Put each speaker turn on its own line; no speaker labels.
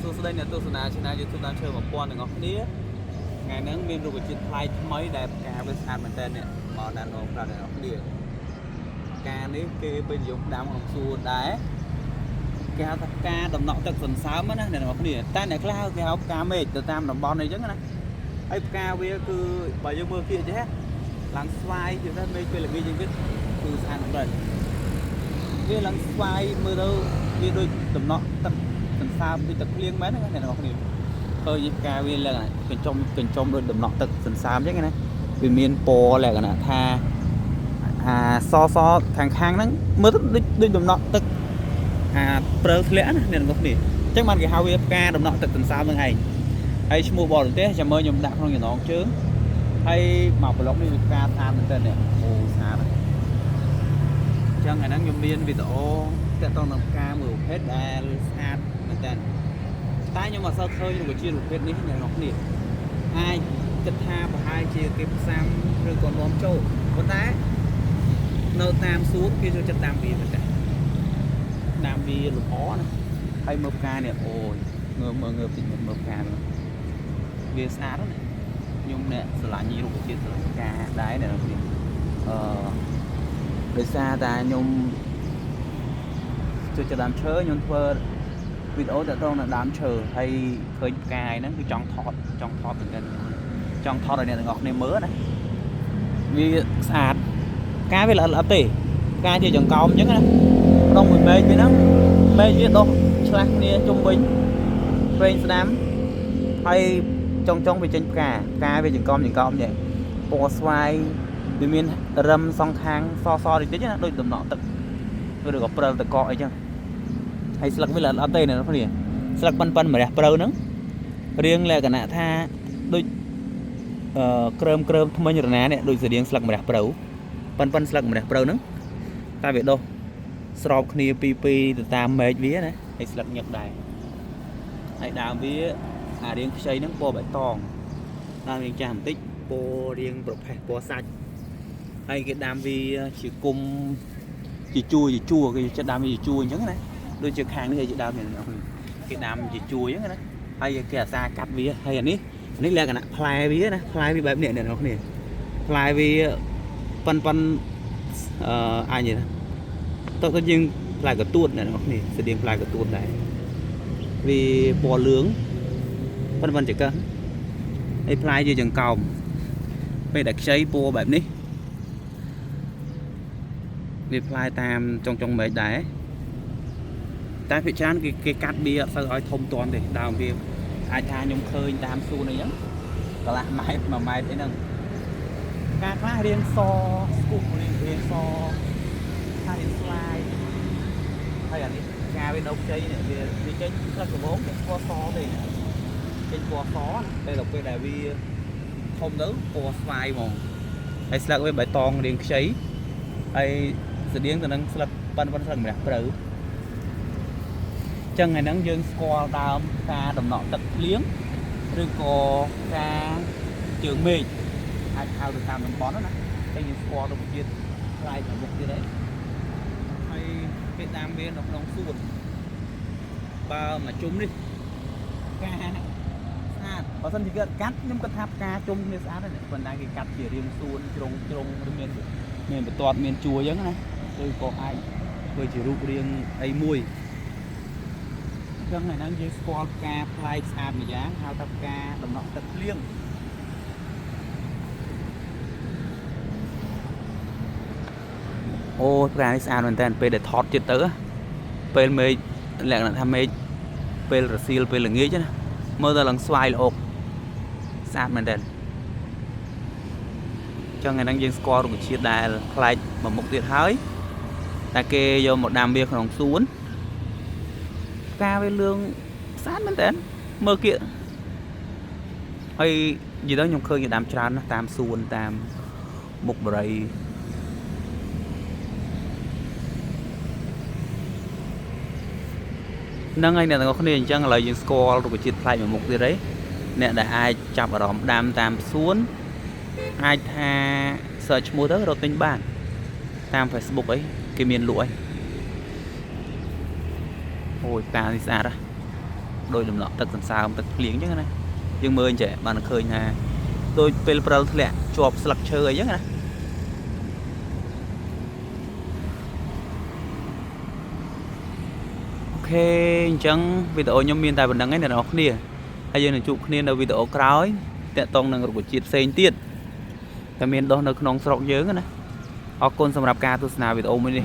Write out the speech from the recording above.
សួស្តីអ្នកទស្សនាឆ្នាំ YouTube តាមឈើ1000ទាំងអស់គ្នាថ្ងៃហ្នឹងមានរុក្ខជាតិផ្លែថ្មីដែលផ្កាវាស្អាតមែនតើអ្នកមកណានងប្រាប់អ្នកនរគ្នាផ្កានេះគេពេញនិយមដាំក្នុងសួនដែរគេហៅថាផ្កាដំណក់ទឹកសន្សើមណាអ្នកនរគ្នាតែអ្នកខ្លះគេហៅផ្កាមេឃទៅតាមតំបន់អីចឹងណាហើយផ្កាវាគឺបើយើងមើលគៀកចេះឡើងស្វាយជាពិសេសមេឃពេលល្ងាចយើងគិតគឺស្អាតមែនវាឡើងស្វាយមើលទៅវាដូចដំណក់ទឹកសន្សើមដូចទឹកភ្លៀងមែនណាអ្នកនរគ្នាឃើញផ្កាវាឡើងកញ្ចុំដូចដំណក់ទឹកសន្សើមចឹងណាវាមានពណ៌លក្ខណៈថាសខាងហ្នឹងមើលទៅដូចដំណក់ទឹកព្រើធ្លាក់ណាអ្នកនរគ្នាអញ្ចឹងបានគេហៅវាផ្កាដំណក់ទឹកសន្សើមហ្នឹងឯងហើយឈ្មោះបរទេសចាំមើលខ្ញុំដាក់ក្នុងចំណងជើងហើយមកប្លុកនេះវាផ្កាស្អាតមែនតើនេះអូស្អាតអញ្ចឹងថ្ងៃហ្នឹងខ្ញុំមានវីដេអូទាក់ទងនឹងផ្កាមួយប្រភេទដែលស្អាតមែនតើតែខ្ញុំអត់សូវឃើញរុក្ខជាតិប្រភេទនេះអ្នកនរគ្នាអាចគិតថាប្រហែលជាគេផ្សាំឬក៏នាំចូលប៉ុន្តែនៅតាមសួនគេចូលចិត្តតាមវាមែនតើតាមវាលម្អណាហើយមើលផ្កានេះអូយមើលតិចមើលផ្កានេះវាស្អាតណាខ្ញុំអ្នកស្រឡាញ់រុក្ខជាតិស្រឡាញ់ផ្កាដែរអ្នកនរគ្នាដោយសារតែខ្ញុំជួយទៅដើមឈើខ្ញុំធ្វើវីដេអូទៅដល់ដើមឈើហើយឃើញផ្កាយហ្នឹងគឺចង់ថតទៅกันចង់ថតឲ្យអ្នកទាំងអស់គ្នាមើលណាវាស្អាតផ្កាវាល្អិតទេផ្កាជាចង្កោមអញ្ចឹងណាក្នុងមួយមេឃវាហ្នឹងមេឃវាដុះឆ្លាស់គ្នាជុំវិញព្រេងស្ដាំហើយចុងវាចេញផ្កាវាចង្កោមយ៉ាងពណ៌ស្វាយវាមានរឹមសងខាងសតិចណាដូចដំណក់ទឹកឬក៏ព្រិលតកកអីចឹងហើយស្លឹកវាល្អិតទេអ្នកនរគ្នាស្លឹកប៉ិនម្រះព្រូវហ្នឹងរៀងលក្ខណៈថាដូចក្រើមថ្មិញរណានេះដូចស្រៀងស្លឹកម្រះព្រូវប៉ិនស្លឹកម្រះព្រូវហ្នឹងតែវាដុះស្របគ្នាពីទៅតាមមែកវាណាហើយស្លឹកញឹកដែរហើយដើមវារៀងខ្ចីហ្នឹងពណ៌បៃតងដើមរៀងចាស់បន្តិចពណ៌រៀងប្រផេះពណ៌សាច់ហើយគេដាំវាជាគុំជាជួរគេចិត្តដាំវាជាជួរអញ្ចឹងណាដូចជាខាងនេះជាដើមនេះគេដាំជាជួរអញ្ចឹងណាហើយគេអាសាកាត់វាហើយអានេះលក្ខណៈផ្លែវាណាផ្លែវាបែបនេះអ្នកនរគ្នាផ្លែវាប៉ិនអញណាទៅយើងផ្លែកទួតអ្នកនរគ្នាស្តៀងផ្លែកទួតដែរវាពណ៌លឿងប៉ិនចង្កឹះហើយផ្លែជាចង្កោមពេលដែលខ្ចីពណ៌បែបនេះវាផ្លែតាមចុងមែកដែរតែភាគច្រើនគេកាត់វាអត់សូវឲ្យធំទាន់ទេដើមវាអាចថាខ្ញុំឃើញតាមសួនអីចឹងកន្លះម៉ែត្រ1ម៉ែត្រអីហ្នឹងការខ្លះរៀងសស្គូរៀងសថារៀងស្លាយហើយអានេះការវានៅខ្ចីនេះវាចេញស្លឹកដំបងចេញពណ៌សទេចេញពណ៌សតែដល់ពេលដែលវាធំទៅពណ៌ស្វាយហ្មងហើយស្លឹកវាបៃតងរៀងខ្ចីហើយស្តៀងទៅនឹងស្លឹកប៉ិនស្លឹកម្រះព្រូវចឹងថ្ងៃហ្នឹងយើងស្គាល់ដើមការដំណក់ទឹកភ្លៀងឬក៏ការជើងមេឃអាចហៅទៅតាមតំបន់ណាតែយើងស្គាល់រុក្ខជាតិផ្លែមួយមុខទៀតđấyហើយគេដាំវានៅក្នុងសួនបើមកជុំនេះផ្កាស្អាតបើសិនជាគេកាត់ខ្ញុំគាត់ថាផ្កាជុំគ្នាស្អាតហ្នឹងប៉ុន្តែគេកាត់ជារាងសួនជ្រុងឬមានបន្ទាត់មានជួរអញ្ចឹងណាឬក៏អាចធ្វើជារូបរាងអីមួយចឹងថ្ងៃហ្នឹងយើងស្គាល់ផ្កាផ្លែស្អាតម្យ៉ាងហៅថាផ្កាដំណក់ទឹកភ្លៀងអូផ្កានេះស្អាតមែនតើពេលដែលថតចិត្តទៅពេលមេឃលក្ខណៈថាមេឃពេលរសៀលពេលល្ងាចណាមើលទៅឡើងស្វាយល្អស្អាតមែនតើចឹងថ្ងៃហ្នឹងយើងស្គាល់រុក្ខជាតិដែលប្លែកមួយមុខទៀតហើយតែគេយកមកដាំវាក្នុងសួនផ្កាវាលឿងស្អាតមែនតើមើលគៀកហើយនិយាយទៅខ្ញុំឃើញគេដាំច្រើនណាស់តាមសួនតាមមុខបរិយហ្នឹងហើយអ្នកទាំងអស់គ្នាអញ្ចឹងឥឡូវយើងស្គាល់រុក្ខជាតិផ្លែមួយមុខទៀតហើយអ្នកដែលអាចចាប់អារម្មណ៍ដាំតាមសួនអាចថា search ឈ្មោះទៅរកទិញបានតាម Facebook អីគេមានលក់អីអូយផ្កានេះស្អាត đôi đầm lọ tật sẵn sao tật liếng chứ này nhưng mơ trẻ bạn khơi nhà đôi pel pel lẹ chọp sặc chơi chứ này ok chẳng video nhóm miền tại bên đằng ấy là nó nè hay giờ này chụp nên là video cào tẹt tông là của chiết xây tiếtแต่เมนโดนในขนมสระเยอะนะออกคนสำหรับการตุสนาวิดีโอไม่ดิ